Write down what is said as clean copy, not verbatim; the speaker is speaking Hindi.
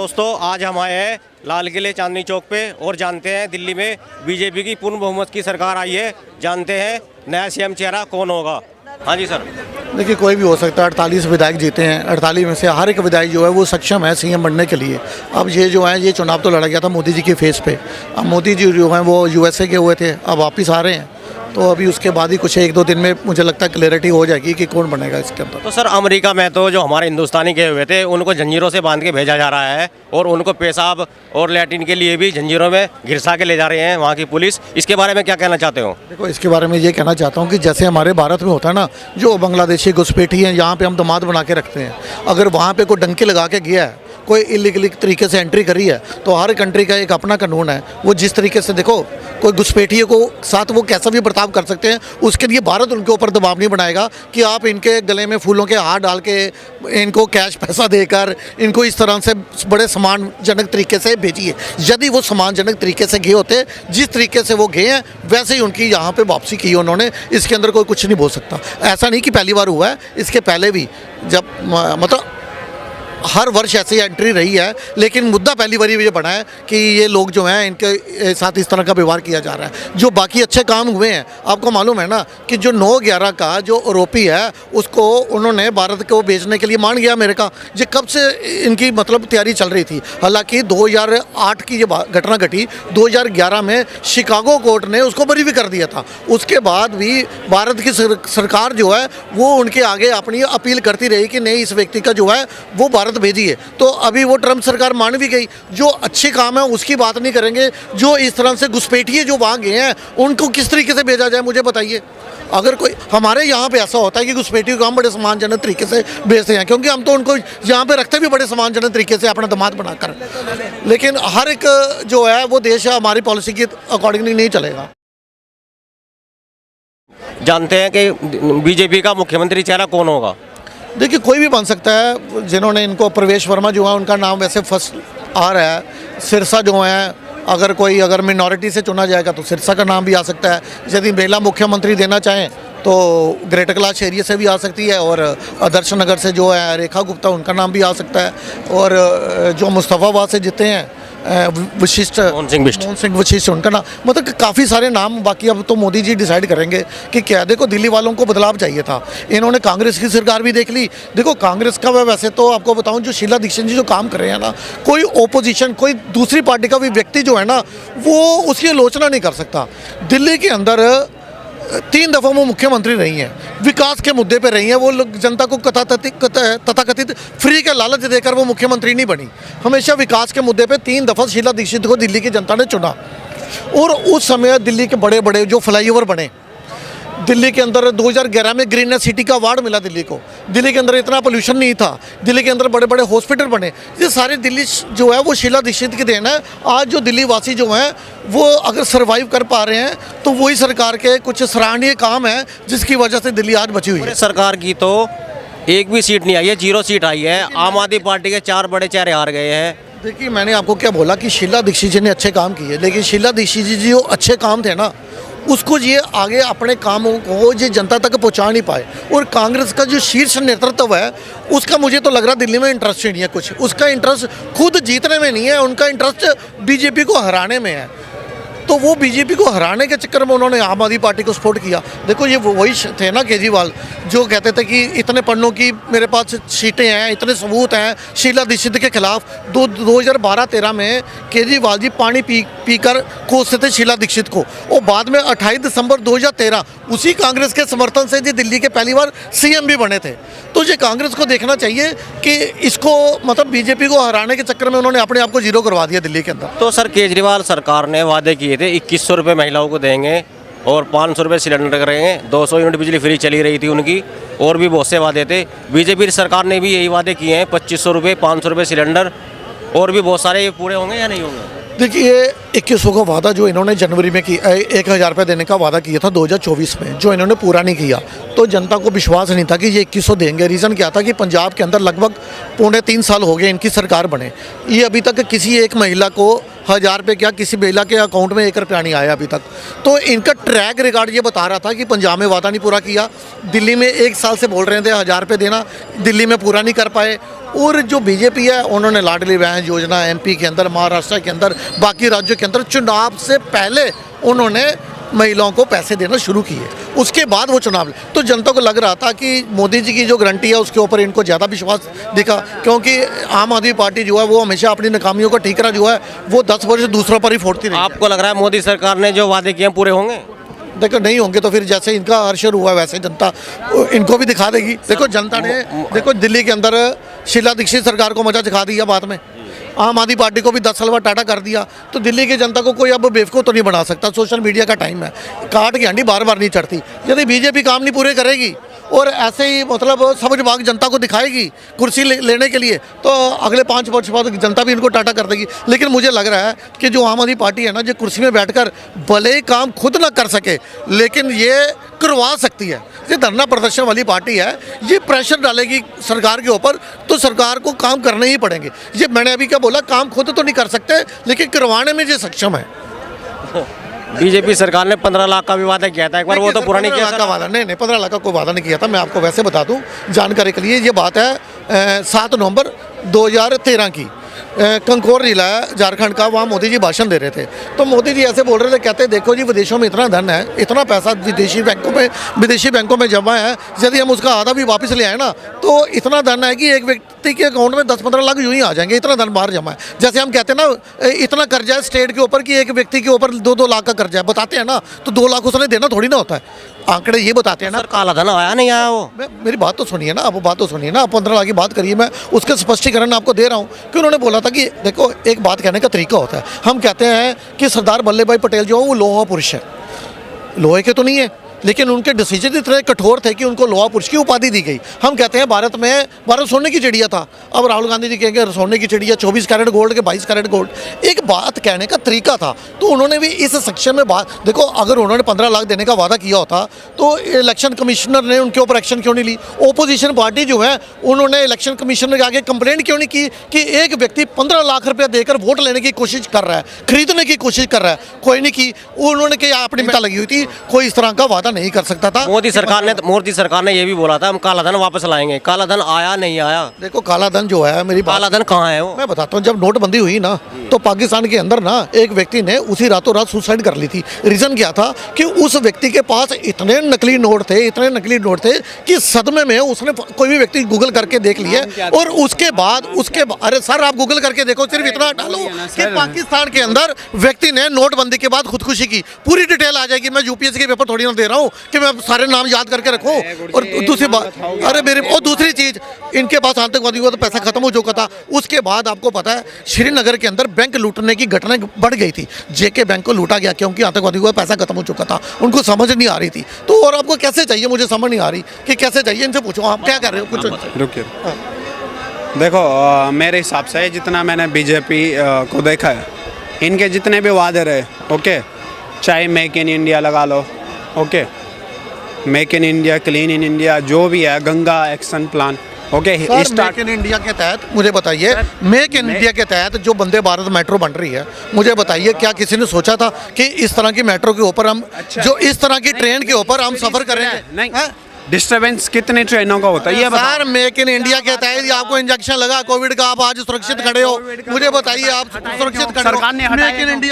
दोस्तों, आज हम आए हैं लाल किले चांदनी चौक पे और जानते हैं दिल्ली में बीजेपी की पूर्ण बहुमत की सरकार आई है। जानते हैं नया सीएम चेहरा कौन होगा। हाँ जी सर। देखिए, कोई भी हो सकता है। 48 विधायक जीते हैं, 48 में से हर एक विधायक जो है वो सक्षम है सीएम बनने के लिए। अब ये जो है, ये चुनाव तो लड़ा गया था मोदी जी के फेस पे। अब मोदी जी जो हैं वो यूएसए के हुए थे, अब वापस आ रहे हैं, तो अभी उसके बाद ही कुछ 1-2 दिन में मुझे लगता है क्लैरिटी हो जाएगी कि कौन बनेगा इसके अंदर। तो सर, अमेरिका में तो जो हमारे हिंदुस्तानी गए हुए थे उनको जंजीरों से बांध के भेजा जा रहा है और उनको पेशाब और लैट्रिन के लिए भी जंजीरों में घिसा के ले जा रहे हैं वहाँ की पुलिस। इसके बारे में क्या कहना चाहते हो? देखो, इसके बारे में ये कहना चाहता हूँ कि जैसे हमारे भारत में होता है ना, जो बांग्लादेशी घुसपैठी हैं यहाँ पे हम दामाद बना के रखते हैं। अगर वहाँ पे कोई डंकी लगा के गया है, कोई इलीगली तरीके से एंट्री करी है, तो हर कंट्री का एक अपना कानून है। वो जिस तरीके से, देखो, कोई घुसपैठियों को साथ वो कैसा भी बर्ताव कर सकते हैं, उसके लिए भारत उनके ऊपर दबाव नहीं बनाएगा कि आप इनके गले में फूलों के हार डाल के इनको कैश पैसा देकर इनको इस तरह से बड़े सम्मानजनक तरीके से भेजिए। यदि वो सम्मानजनक तरीके से गए होते, जिस तरीके से वो गए हैं, वैसे ही उनकी यहाँ पे वापसी की उन्होंने। इसके अंदर कोई कुछ नहीं बोल सकता। ऐसा नहीं कि पहली बार हुआ है, इसके पहले भी जब मतलब हर वर्ष ऐसी एंट्री रही है, लेकिन मुद्दा पहली बार ये बना है कि ये लोग जो हैं इनके साथ इस तरह का व्यवहार किया जा रहा है। जो बाकी अच्छे काम हुए हैं, आपको मालूम है ना कि जो 9/11 का जो आरोपी है उसको उन्होंने भारत को बेचने के लिए मान गया अमेरिका। ये कब से इनकी मतलब तैयारी चल रही थी। हालांकि 2008 की ये घटना घटी, 2011 में शिकागो कोर्ट ने उसको बरी भी कर दिया था। उसके बाद भी भारत की सरकार जो है वो उनके आगे अपनी अपील करती रही कि नहीं, इस व्यक्ति का जो है वो भारत भेजिए। तो अभी वो ट्रम्प सरकार मान भी गई। जो अच्छे काम है उसकी बात नहीं करेंगे, जो इस तरह से घुसपैठिए जो वहाँ गए हैं उनको किस तरीके से भेजा जाए, मुझे बताइए। अगर कोई हमारे यहाँ पे ऐसा होता है कि घुसपैठियों को हम बड़े सम्मानजनक तरीके से भेजते हैं, क्योंकि हम तो उनको यहाँ पे रखते भी बड़े सम्मानजनक तरीके से अपना दामाद बनाकर। लेकिन हर एक जो है वो देश हमारी पॉलिसी के अकॉर्डिंगली नहीं चलेगा। जानते हैं कि बीजेपी का मुख्यमंत्री चेहरा कौन होगा। देखिए, कोई भी बन सकता है। जिन्होंने इनको, प्रवेश वर्मा जो है उनका नाम वैसे फर्स्ट आ रहा है। सिरसा जो है, अगर मिनॉरिटी से चुना जाएगा तो सिरसा का नाम भी आ सकता है। यदि महिला मुख्यमंत्री देना चाहें तो ग्रेटर कैलाश एरिया से भी आ सकती है, और आदर्श नगर से जो है रेखा गुप्ता, उनका नाम भी आ सकता है। और जो मुस्तफ़ाबाद से जीते हैं वशिष्ठ, मोहन सिंह वशिष्ठ, उनका नाम, मतलब काफ़ी सारे नाम। बाकी अब तो मोदी जी डिसाइड करेंगे कि क्या। देखो, दिल्ली वालों को बदलाव चाहिए था, इन्होंने कांग्रेस की सरकार भी देख ली। देखो, कांग्रेस का वैसे तो आपको बताऊं, जो शीला दीक्षित जी जो काम कर रहे हैं ना, कोई ओपोजिशन, कोई दूसरी पार्टी का भी व्यक्ति जो है ना, वो उसकी आलोचना नहीं कर सकता। दिल्ली के अंदर 3 दफ़ा वो मुख्यमंत्री रही हैं, विकास के मुद्दे पे रही हैं। वो लोग जनता को तथाकथित फ्री का लालच देकर वो मुख्यमंत्री नहीं बनी। हमेशा विकास के मुद्दे पे 3 दफ़ा शीला दीक्षित को दिल्ली की जनता ने चुना। और उस समय दिल्ली के बड़े बड़े जो फ्लाईओवर बने, दिल्ली के अंदर 2011 में ग्रीन सिटी का अवार्ड मिला दिल्ली को। दिल्ली के अंदर इतना पोल्यूशन नहीं था, दिल्ली के अंदर बड़े बड़े हॉस्पिटल बने। ये सारे दिल्ली जो है वो शीला दीक्षित की देन है। आज जो दिल्ली वासी जो हैं वो अगर सर्वाइव कर पा रहे हैं तो वही सरकार के कुछ सराहनीय काम है, जिसकी वजह से दिल्ली आज बची हुई है। सरकार की तो एक भी सीट नहीं आई है, 0 सीट आई है। आम आदमी पार्टी के 4 बड़े चेहरे हार गए हैं। देखिए, मैंने आपको क्या बोला कि शीला दीक्षित जी ने अच्छे काम किए, लेकिन शीला दीक्षित जी जो अच्छे काम थे ना, उसको ये आगे अपने कामों को ये जनता तक पहुंचा नहीं पाए। और कांग्रेस का जो शीर्ष नेतृत्व है उसका मुझे तो लग रहा दिल्ली में इंटरेस्ट ही नहीं है कुछ। उसका इंटरेस्ट खुद जीतने में नहीं है, उनका इंटरेस्ट बीजेपी को हराने में है। तो वो बीजेपी को हराने के चक्कर में उन्होंने आम आदमी पार्टी को सपोर्ट किया। देखो, ये वही थे ना केजरीवाल, जो कहते थे कि इतने पन्नों की मेरे पास सीटें हैं, इतने सबूत हैं शीला दीक्षित के खिलाफ। 2012-13 में केजरीवाल जी पानी पीकर कोसते थे शीला दीक्षित को, और बाद में 28 दिसंबर 2013 उसी कांग्रेस के समर्थन से जी दिल्ली के पहली बार सीएम भी बने थे। तो ये कांग्रेस को देखना चाहिए कि इसको, मतलब बीजेपी को हराने के चक्कर में उन्होंने अपने आप को जीरो करवा दिया दिल्ली के अंदर। तो सर, केजरीवाल सरकार ने वादे किए थे 2100 रुपये महिलाओं को देंगे और 500 रुपये सिलेंडर करेंगे, 200 यूनिट बिजली फ्री चली रही थी उनकी, और भी बहुत से वादे थे। बीजेपी सरकार ने भी यही वादे किए हैं, 2500 रुपये, 500 रुपये सिलेंडर, और भी बहुत सारे। ये पूरे होंगे या नहीं होंगे? देखिए, 2100 का वादा जो इन्होंने जनवरी में किया, 1000 रुपये देने का वादा किया था 2024 में, जो इन्होंने पूरा नहीं किया, तो जनता को विश्वास नहीं था कि ये 2100 देंगे। रीज़न क्या था कि पंजाब के अंदर लगभग 3.25 साल हो गए इनकी सरकार बने, ये अभी तक किसी एक महिला को 1000 रुपये क्या किसी महिला के अकाउंट में 1 रुपया नहीं आया अभी तक। तो इनका ट्रैक रिकॉर्ड ये बता रहा था कि पंजाब में वादा नहीं पूरा किया, दिल्ली में 1 साल से बोल रहे थे 1000 रुपये देना, दिल्ली में पूरा नहीं कर पाए। और जो बीजेपी है उन्होंने लाडली बहन योजना एमपी के अंदर, महाराष्ट्र के अंदर, बाकी राज्यों के अंदर चुनाव से पहले उन्होंने महिलाओं को पैसे देना शुरू किए, उसके बाद वो चुनाव। तो जनता को लग रहा था कि मोदी जी की जो गारंटी है उसके ऊपर इनको ज़्यादा विश्वास दिखा, क्योंकि आम आदमी पार्टी जो है वो हमेशा अपनी नाकामियों का ठीकरा जो है वो 10 वर्ष दूसरों पर ही फोड़ती रही। आपको लग रहा है मोदी सरकार ने जो वादे किए हैं पूरे होंगे? देखो नहीं होंगे तो फिर जैसे इनका हर्षर हुआ वैसे जनता इनको भी दिखा देगी। देखो जनता ने, देखो दिल्ली के अंदर शीला दीक्षित सरकार को मजा दिखा दिया, बाद में आम आदमी पार्टी को भी 10 साल बाद टाटा कर दिया। तो दिल्ली की जनता को कोई अब बेवकूफ़ तो नहीं बना सकता। सोशल मीडिया का टाइम है, काट की हंडी बार बार नहीं चढ़ती। यदि बीजेपी काम नहीं पूरे करेगी और ऐसे ही मतलब समझ भाग जनता को दिखाएगी कुर्सी लेने के लिए, तो अगले 5 वर्ष बाद जनता भी इनको टाटा कर देगी। लेकिन मुझे लग रहा है कि जो आम आदमी पार्टी है ना, जो कुर्सी में बैठकर भले ही काम खुद ना कर सके लेकिन ये करवा सकती है। ये धरना प्रदर्शन वाली पार्टी है, ये प्रेशर डालेगी सरकार के ऊपर, तो सरकार को काम करने ही पड़ेंगे। ये मैंने अभी क्या बोला, काम खुद तो नहीं कर सकते लेकिन करवाने में ये सक्षम है। बीजेपी सरकार ने 15 लाख का भी वादा किया था एक बार, वो तो पूरा नहीं किया। 15 लाख का वादा नहीं, 15 लाख का कोई वादा नहीं किया था। मैं आपको वैसे बता दूं जानकारी के लिए, ये बात है 7 नवंबर 2013 की। कंकोर जिला है झारखंड का, वहाँ मोदी जी भाषण दे रहे थे। तो मोदी जी ऐसे बोल रहे थे, कहते देखो जी विदेशों में इतना धन है, इतना पैसा विदेशी बैंकों में जमा है, यदि हम उसका आधा भी वापस ले आए ना तो इतना धन है कि एक व्यक्ति के अकाउंट में 10-15 लाख यूँ ही आ जाएंगे, इतना धन बाहर जमा है। जैसे हम कहते हैं ना इतना कर्जा है स्टेट के ऊपर कि एक व्यक्ति के ऊपर 2-2 लाख का कर्जा है, बताते हैं ना, तो 2 लाख उसने देना थोड़ी ना होता है, आंकड़े ये बताते हैं ना। सर काला धन आया नहीं आया वो? मेरी बात तो सुनिए ना, आप बात तो सुनिए ना, आप 15 लाख की बात करिए, मैं उसके स्पष्टीकरण आपको दे रहा हूँ कि उन्होंने बोला था कि देखो एक बात कहने का तरीका होता है। हम कहते हैं कि सरदार वल्लभ भाई पटेल जो है वो लोहा पुरुष है, लोहे के तो नहीं है, लेकिन उनके डिसीजन इतने कठोर थे कि उनको लोहा पुरुष की उपाधि दी गई। हम कहते हैं भारत सोने की चिड़िया था, अब राहुल गांधी जी कहेंगे सोने की चिड़िया, 24 कैरेट गोल्ड के 22 कैरेट गोल्ड। एक बात कहने का तरीका था, तो उन्होंने भी इस सेक्शन में बात, देखो अगर उन्होंने 15 लाख देने का वादा किया होता तो इलेक्शन कमिश्नर ने उनके ऊपर एक्शन क्यों नहीं ली? ओपोजिशन पार्टी जो है उन्होंने इलेक्शन कमिश्नर के आगे कंप्लेंट क्यों नहीं की कि एक व्यक्ति 15 लाख रुपया देकर वोट लेने की कोशिश कर रहा है, खरीदने की कोशिश कर रहा है, कोई नहीं की। उन्होंने क्या अपनी मिटा लगी हुई थी, कोई इस तरह का वादा नहीं कर सकता था। मोदी सरकार ने ये भी बोला था हम काला धन वापस लाएंगे, काला धन आया नहीं आया? देखो काला धन जो है, मेरी काला धन कहाँ है वो मैं बताता हूँ। जब नोटबंदी हुई ना तो पाकिस्तान के अंदर ना एक व्यक्ति ने उसी रातों रात सुसाइड कर ली थी। रीजन क्या था कि उस व्यक्ति के पास इतने नकली नोट थे कि सदमे में उसने, कोई भी व्यक्ति गूगल करके देख लिया और उसके बाद अरे सर आप गूगल करके देखो, सिर्फ इतना डालो कि पाकिस्तान के अंदर व्यक्ति ने नोटबंदी के बाद खुदकुशी की, पूरी डिटेल आ जाएगी। मैं यूपीएससी के पेपर थोड़ी ना दे रहा हूँ कि मैं सारे नाम याद करके रखो। और दूसरी बात, अरे मेरे और दूसरी चीज, इनके पास आतंकवादियों का तो पैसा खत्म हो चुका था। उसके बाद आपको पता है श्रीनगर के अंदर बैंक लूटने की घटनाएं बढ़ गई थी, जेके बैंक को लूटा गया क्योंकि आतंकवादियों का पैसा खत्म हो चुका था, उनको समझ नहीं आ रही थी। तो और आपको कैसे चाहिए, मुझे समझ नहीं आ रही कि कैसे चाहिए, इनसे पूछो आप क्या कर रहे हो कुछ। रुकिए, देखो मेरे हिसाब से जितना मैंने बीजेपी को देखा है, इनके जितने भी वादे रहे, ओके, चाहे मेक इन इंडिया लगा लो, okay, make in India, clean in India, जो भी है, Ganga action plan, okay, make in India के तहत मुझे बताइए, मेक इन इंडिया के तहत जो वंदे भारत मेट्रो बन रही है, मुझे बताइए क्या किसी ने सोचा था कि इस तरह की मेट्रो के ऊपर हम, जो इस तरह की ट्रेन के ऊपर हम सफर करेंगे? नहीं, डिस्टर्बेंस कितने ट्रेनों का होता है ये सर? मेक इन इंडिया के तहत आपको इंजेक्शन लगा कोविड का, आप आज सुरक्षित खड़े हो, मुझे बताइए आप सुरक्षित खड़े हो? सरकार ने हटाया मेक इन इंडिया